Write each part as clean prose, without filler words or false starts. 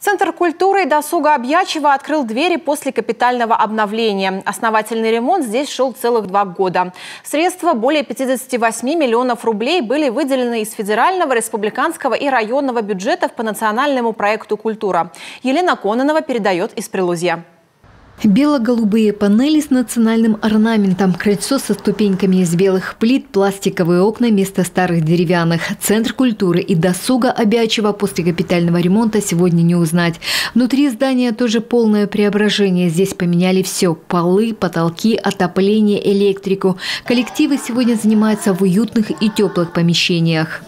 Центр культуры и досуга Объячева открыл двери после капитального обновления. Основательный ремонт здесь шел целых 2 года. Средства более 58 миллионов рублей были выделены из федерального, республиканского и районного бюджетов по национальному проекту «Культура». Елена Кононова передает из Прилузья. Бело-голубые панели с национальным орнаментом, крыльцо со ступеньками из белых плит, пластиковые окна вместо старых деревянных. Центр культуры и досуга Объячева после капитального ремонта сегодня не узнать. Внутри здания тоже полное преображение. Здесь поменяли все – полы, потолки, отопление, электрику. Коллективы сегодня занимаются в уютных и теплых помещениях.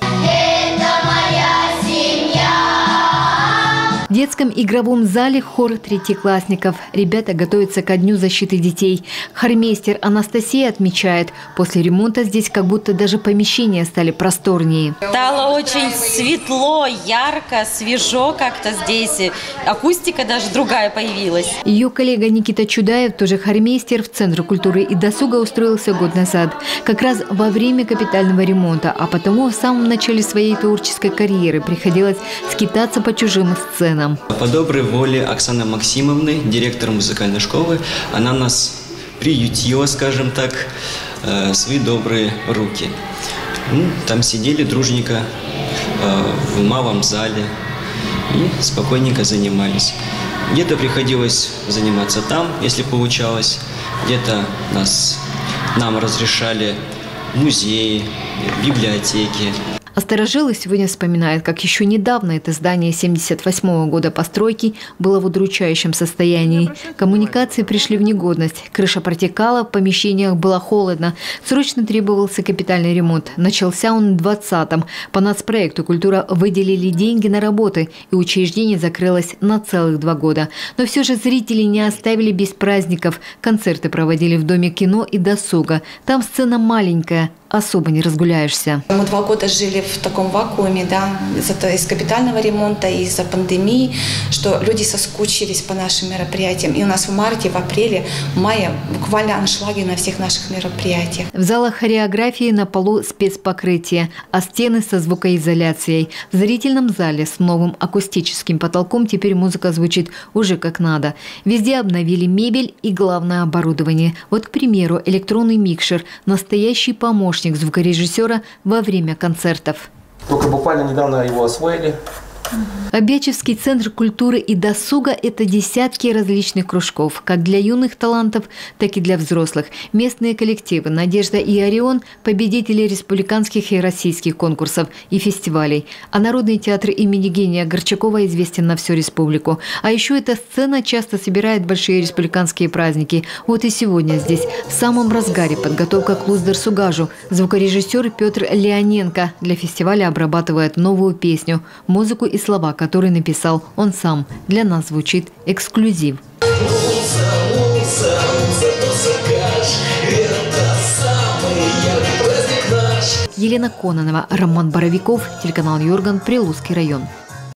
В детском игровом зале хор третьеклассников. Ребята готовятся ко Дню защиты детей. Хормейстер Анастасия отмечает, после ремонта здесь как будто даже помещения стали просторнее. Стало очень светло, ярко, свежо как-то здесь. Акустика даже другая появилась. Ее коллега Никита Чудаев, тоже хормейстер, в Центре культуры и досуга устроился год назад. Как раз во время капитального ремонта, а потому в самом начале своей творческой карьеры приходилось скитаться по чужим сценам. По доброй воле Оксаны Максимовны, директор музыкальной школы, она нас приютила, скажем так, свои добрые руки. Там сидели дружненько в малом зале и спокойненько занимались. Где-то приходилось заниматься там, если получалось, где-то нам разрешали музеи, библиотеки. А старожилы сегодня вспоминают, как еще недавно это здание 1978 года постройки было в удручающем состоянии. Коммуникации пришли в негодность, крыша протекала, в помещениях было холодно. Срочно требовался капитальный ремонт. Начался он в 2020-м. По нацпроекту «Культура» выделили деньги на работы, и учреждение закрылось на целых 2 года. Но все же зрители не оставили без праздников. Концерты проводили в Доме кино и досуга. Там сцена маленькая, особо не разгуляешься. Мы 2 года жили в таком вакууме, да, из капитального ремонта, из-за пандемии, что люди соскучились по нашим мероприятиям. И у нас в марте, в апреле, в мае буквально аншлаги на всех наших мероприятиях. В залах хореографии на полу спецпокрытие, а стены со звукоизоляцией. В зрительном зале с новым акустическим потолком теперь музыка звучит уже как надо. Везде обновили мебель и главное оборудование. Вот, к примеру, электронный микшер – настоящий помощник звукорежиссера во время концертов. Только буквально недавно его освоили. Объячевский центр культуры и досуга – это десятки различных кружков, как для юных талантов, так и для взрослых. Местные коллективы «Надежда» и «Орион» – победители республиканских и российских конкурсов и фестивалей. А Народный театр имени Гения Горчакова известен на всю республику. А еще эта сцена часто собирает большие республиканские праздники. Вот и сегодня здесь в самом разгаре подготовка к Луздерсугажу. Звукорежиссер Петр Леоненко для фестиваля обрабатывает новую песню, музыку и слова, которые написал он сам. Для нас звучит эксклюзив. Елена Кононова, Роман Боровиков, телеканал Юрган, Прилузский район.